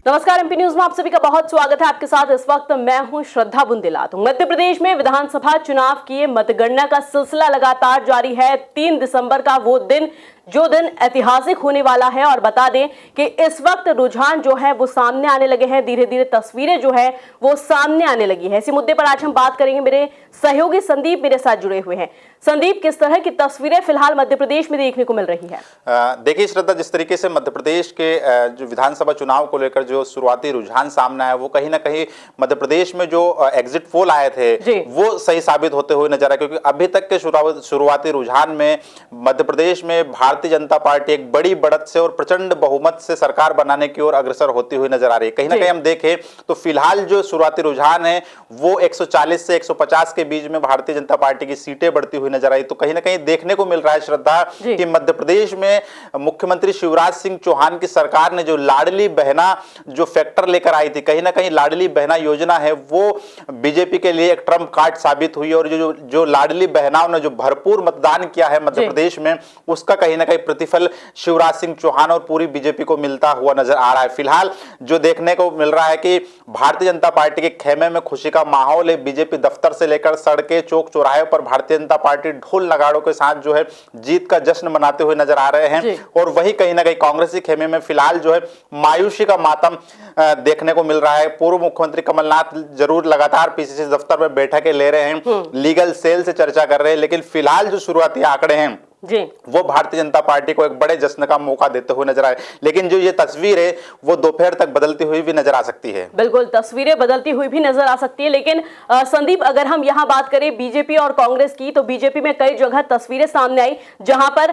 नमस्कार, MP news में आप सभी का बहुत स्वागत है। आपके साथ इस वक्त मैं हूं श्रद्धा बुंदेला। तो मध्य प्रदेश में विधानसभा चुनाव की मतगणना का सिलसिला लगातार जारी है। 3 दिसंबर का वो दिन जो दिन ऐतिहासिक होने वाला है। और बता दें कि इस वक्त रुझान जो है वो सामने आने लगे हैं, धीरे धीरे तस्वीरें जो है वो सामने आने लगी है। इसी मुद्दे पर आज हम बात करेंगे। मेरे सहयोगी संदीप मेरे साथ जुड़े हुए हैं। संदीप, किस तरह की तस्वीरें फिलहाल मध्य प्रदेश में देखने को मिल रही है? देखिए श्रद्धा, जिस तरीके से मध्य प्रदेश के जो विधानसभा चुनाव को लेकर जो शुरुआती रुझान सामने आया, वो कहीं ना कहीं मध्य प्रदेश में जो एग्जिट पोल आए थे वो सही साबित होते हुए नजर आए। क्योंकि अभी तक के शुरुआती रुझान में मध्य प्रदेश में भारतीय जनता पार्टी एक बड़ी बढ़त से और प्रचंड बहुमत से सरकार बनाने की ओर अग्रसर होती हुई नजर आ रही है। कहीं ना कहीं हम देखें तो फिलहाल जो शुरुआती रुझान है वो 140 से 150 के बीच में भारतीय जनता पार्टी की सीटें बढ़ती हुई नजर आई। तो कहीं ना कहीं देखने को मिल रहा है श्रद्धा कि मध्य प्रदेश में मुख्यमंत्री शिवराज सिंह चौहान की सरकार ने जो लाडली बहना जो फैक्टर लेकर आई थी, कहीं ना कहीं लाडली बहना योजना है वो बीजेपी के लिए एक ट्रम्प कार्ड साबित हुई। और जो लाडली बहनाओं ने जो भरपूर मतदान किया है मध्य प्रदेश में, उसका कहीं ना कहीं प्रतिफल शिवराज सिंह चौहान और पूरी बीजेपी को मिलता हुआ नजर आ रहा है। फिलहाल जो देखने को मिल रहा है कि भारतीय जनता पार्टी के खेमे में खुशी का माहौल है। बीजेपी दफ्तर से लेकर सड़कें, चौक चौराहे पर भारतीय जनता पार्टी ढोल नगाड़ों के साथ जो है जीत का जश्न मनाते हुए नजर आ रहे हैं। और वही कहीं ना कहीं कांग्रेसी खेमे में फिलहाल जो है मायूसी का मातम देखने को मिल रहा है। पूर्व मुख्यमंत्री कमलनाथ जरूर लगातार पीसीसी दफ्तर में बैठकें ले रहे हैं, लीगल सेल से चर्चा कर रहे हैं, लेकिन फिलहाल जो शुरुआती आंकड़े हैं वो भारतीय जनता पार्टी को एक बड़े जश्न का मौका देते हुए नजर आए। लेकिन जो ये तस्वीर है वो दोपहर तक बदलती हुई भी नजर आ सकती है। बिल्कुल, तस्वीरें बदलती हुई भी नजर आ सकती है। लेकिन संदीप, अगर हम यहाँ बात करें बीजेपी और कांग्रेस की, तो बीजेपी में कई जगह तस्वीरें सामने आई जहां पर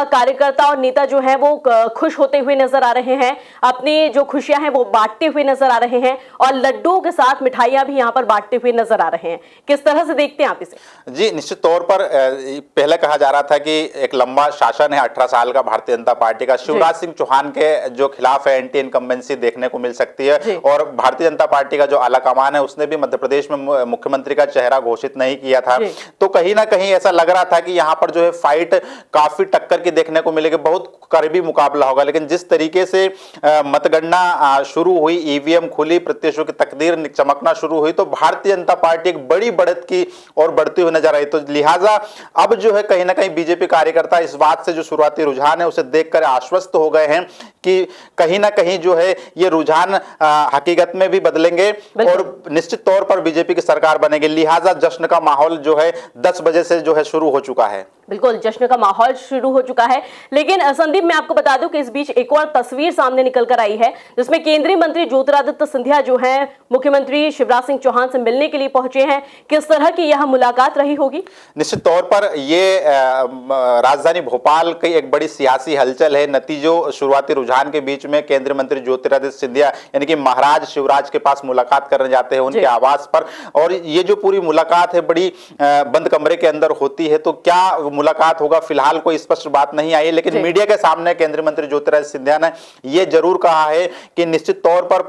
कार्यकर्ता और नेता जो है वो खुश होते हुए नजर आ रहे हैं, अपनी जो खुशियां हैं वो बांटते हुए नजर आ रहे हैं और लड्डुओं के साथ मिठाइयां भी यहाँ पर बांटते हुए नजर आ रहे हैं। किस तरह से देखते हैं आप इसे? जी, निश्चित तौर पर पहले कहा जा रहा था कि एक लंबा शासन है 18 साल का भारतीय जनता पार्टी का, शिवराज सिंह चौहान के जो खिलाफ है एंटी इनकम्बेंसी देखने को मिल सकती है। और भारतीय जनता पार्टी का जो आलाकमान है उसने भी मध्य प्रदेश में मुख्यमंत्री का चेहरा घोषित नहीं किया था। तो कहीं ना कहीं ऐसा लग रहा था कि यहाँ पर जो है फाइट काफी टक्कर की देखने को मिलेगी, बहुत करीबी मुकाबला होगा। लेकिन जिस तरीके से मतगणना शुरू हुई, ईवीएम खुली, प्रत्याशियों की तकदीर चमकना शुरू हुई, तो भारतीय जनता पार्टी एक बड़ी बढ़त की और बढ़ती हुई नजर आई। तो लिहाजा अब जो है कहीं ना कहीं बीजेपी कार्यकर्ता इस बात से जो शुरुआती रुझान है उसे देखकर आश्वस्त हो गए हैं कि कहीं ना कहीं जो है ये रुझान हकीकत में भी बदलेंगे और निश्चित तौर पर बीजेपी की सरकार बनेगी। लिहाजा जश्न का माहौल जो है 10 बजे से जो है शुरू हो चुका है। बिल्कुल, जश्न का माहौल शुरू हो चुका है। लेकिन संदीप, मैं आपको बता दूं कि इस बीच एक और तस्वीर सामने निकल कर आई है जिसमें केंद्रीय मंत्री ज्योतिरादित्य सिंधिया जो है मुख्यमंत्री शिवराज सिंह चौहान से मिलने के लिए पहुंचे हैं। किस तरह की यह मुलाकात रही होगी? निश्चित तौर पर ये राजधानी भोपाल की एक बड़ी सियासी हलचल है। नतीजों शुरुआती रुझान के बीच में केंद्रीय मंत्री ज्योतिरादित्य सिंधिया यानी कि महाराज शिवराज के पास मुलाकात करने जाते हैं उनके आवास पर। और ये जो पूरी मुलाकात है बड़ी बंद कमरे के अंदर होती है। तो क्या मुलाकात होगा, फिलहाल कोई स्पष्ट बात नहीं आई है। लेकिन मीडिया के सामने केंद्रीय मंत्री ज्योतिरादित्य सिंधिया ने यह जरूर कहा है कि निश्चित तौर पर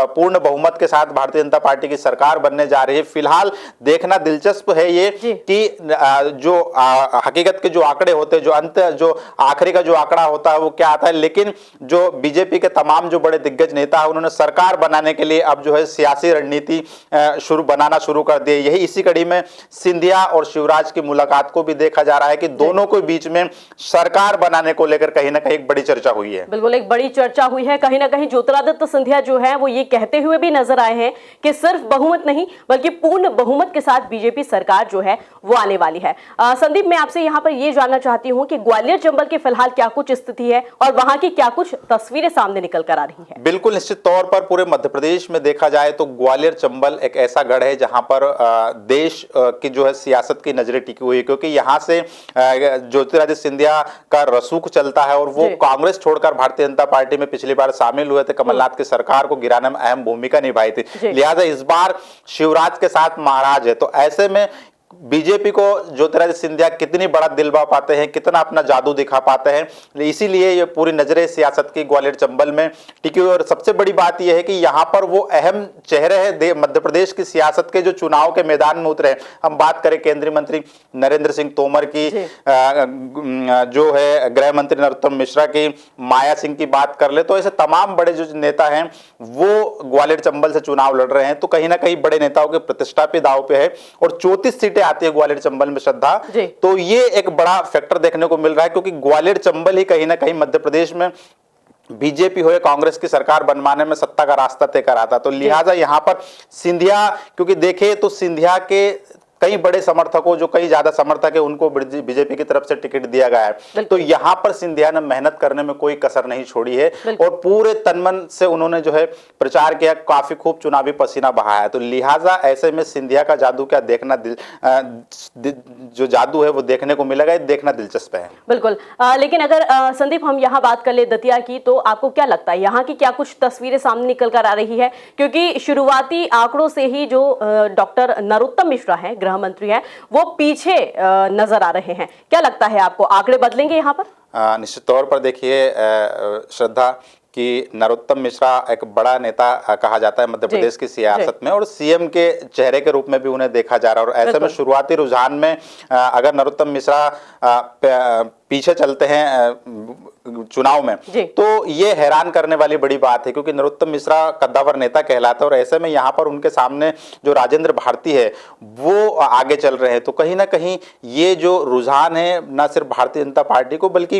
पूर्ण बहुमत के साथ भारतीय जनता पार्टी की सरकार बनने जा रही है। फिलहाल देखना दिलचस्प है ये कि जो हकीकत के जो आंकड़े होते हैं, जो आखिरी का जो आंकड़ा होता है वो क्या आता है। लेकिन जो बीजेपी के तमाम जो बड़े दिग्गज नेता है उन्होंने सरकार बनाने के लिए अब जो है सियासी रणनीति बनाना शुरू कर दी। यही इसी कड़ी में सिंधिया और शिवराज की मुलाकात को भी देखा जा रहा है कि दोनों के बीच में सरकार बनाने को लेकर कहीं ना कहीं एक बड़ी चर्चा हुई है। बिल्कुल, एक बड़ी चर्चा हुई है। कहीं ना कहीं ज्योतिरादित्य सिंधिया जो है वो ये कहते हुए भी नजर आए हैं कि सिर्फ बहुमत नहीं बल्कि पूर्ण बहुमत के साथ बीजेपी सरकार जो है वो आने वाली है। संदीप, मैं आपसे यहाँ पर ये जानना चाहती हूँ कि ग्वालियर चंबल की फिलहाल क्या कुछ स्थिति है और वहां की क्या कुछ तस्वीरें सामने निकल कर आ रही है? बिल्कुल, निश्चित तौर पर पूरे मध्य प्रदेश में देखा जाए तो ग्वालियर चंबल एक ऐसा गढ़ है जहां पर देश की जो है सियासत की नजरें टिकी हुई है। क्योंकि यहां से ज्योतिरादित्य सिंधिया का रसूख चलता है और वो कांग्रेस छोड़कर भारतीय जनता पार्टी में पिछली बार शामिल हुए थे, कमलनाथ की सरकार को गिराने में अहम भूमिका निभाई थी। लिहाजा इस बार शिवराज के साथ महाराज है। तो ऐसे में बीजेपी को ज्योतिरादित्य सिंधिया कितनी बड़ा दिलवा पाते हैं, कितना अपना जादू दिखा पाते हैं, इसीलिए ये पूरी नजरें सियासत की ग्वालियर चंबल में टिकी हुई। और सबसे बड़ी बात यह है कि यहाँ पर वो अहम चेहरे हैं मध्य प्रदेश की सियासत के, जो चुनाव के मैदान में उतरे। हम बात करें केंद्रीय मंत्री नरेंद्र सिंह तोमर की, जो है गृह मंत्री नरोत्तम मिश्रा की, माया सिंह की बात कर ले, तो ऐसे तमाम बड़े जो नेता हैं वो ग्वालियर चंबल से चुनाव लड़ रहे हैं। तो कहीं ना कहीं बड़े नेताओं की प्रतिष्ठा पे दांव पे है और 34 सीटें आती है ग्वालियर चंबल में, श्रद्धा। तो ये एक बड़ा फैक्टर देखने को मिल रहा है, क्योंकि ग्वालियर चंबल ही कहीं ना कहीं मध्य प्रदेश में बीजेपी हो या कांग्रेस की सरकार बनवाने में सत्ता का रास्ता तय कराता। तो लिहाजा यहां पर सिंधिया, क्योंकि देखे तो सिंधिया के कई बड़े समर्थकों, जो कई ज्यादा समर्थक है, उनको बीजेपी की तरफ से टिकट दिया गया है। तो यहां पर सिंधिया ने मेहनत करने में कोई कसर नहीं छोड़ी है और पूरे तनमन से उन्होंने जो है प्रचार किया, काफी खूब चुनावी पसीना बहाया। तो लिहाजा ऐसे में सिंधिया का जादू क्या देखना जो जादू है वो देखने को मिलेगा, देखना दिलचस्प है। बिल्कुल। लेकिन अगर संदीप हम यहाँ बात कर ले दतिया की, तो आपको क्या लगता है यहाँ की क्या कुछ तस्वीरें सामने निकल कर आ रही है? क्योंकि शुरुआती आंकड़ों से ही जो डॉक्टर नरोत्तम मिश्रा है, गृह मंत्री हैं, वो पीछे नजर आ रहे हैं। क्या लगता है आपको, आंकड़े बदलेंगे यहाँ पर? निश्चित तौर पर देखिए श्रद्धा कि नरोत्तम मिश्रा एक बड़ा नेता कहा जाता है मध्य प्रदेश की सियासत में और सीएम के चेहरे के रूप में भी उन्हें देखा जा रहा है। और ऐसे में शुरुआती रुझान में अगर नरोत्तम मिश्रा पीछे चलते हैं चुनाव में, तो ये हैरान करने वाली बड़ी बात है, क्योंकि नरोत्तम मिश्रा कद्दावर नेता कहलाते हैं और ऐसे में यहाँ पर उनके सामने जो राजेंद्र भारती है वो आगे चल रहे हैं। तो कहीं ना कहीं ये जो रुझान है न सिर्फ भारतीय जनता पार्टी को, बल्कि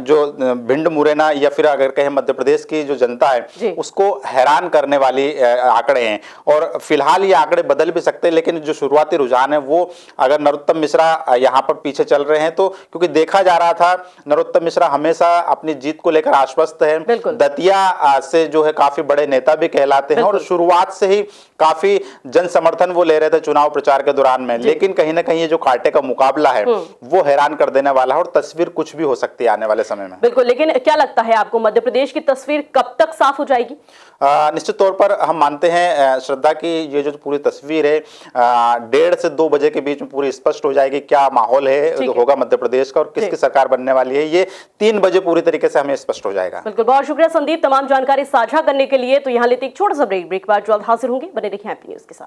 जो भिंड मुरैना या फिर अगर कहें मध्य प्रदेश की जो जनता है उसको हैरान करने वाली आंकड़े हैं। और फिलहाल ये आंकड़े बदल भी सकते हैं, लेकिन जो शुरुआती रुझान है वो अगर नरोत्तम मिश्रा यहाँ पर पीछे चल रहे हैं, तो क्योंकि देखा जा रहा था नरोत्तम मिश्रा हमेशा अपनी जीत को लेकर आश्वस्त है, दतिया से जो है काफी बड़े नेता भी कहलाते हैं और शुरुआत से ही काफी जन समर्थन वो ले रहे थे चुनाव प्रचार के दौरान में। लेकिन कहीं ना कहीं ये जो कांटे का मुकाबला है वो हैरान कर देने वाला है और तस्वीर कुछ भी हो सकती है आने वाले समय में। बिल्कुल। लेकिन क्या लगता है आपको, मध्य प्रदेश की तस्वीर कब तक साफ हो जाएगी? निश्चित तौर पर हम मानते हैं श्रद्धा की ये जो पूरी तस्वीर है 1:30 से 2 बजे के बीच में पूरी स्पष्ट हो जाएगी। क्या माहौल है होगा मध्य प्रदेश का और किसकी सरकार बनने वाली है, ये 3 बजे पूरी तरीके से हमें स्पष्ट हो जाएगा। बिल्कुल, बहुत शुक्रिया संदीप तमाम जानकारी साझा करने के लिए। तो यहाँ लेते एक छोटा सा ब्रेक बाद जल्द हाजिर होंगे। बने रहिए हैप्पी न्यूज के साथ।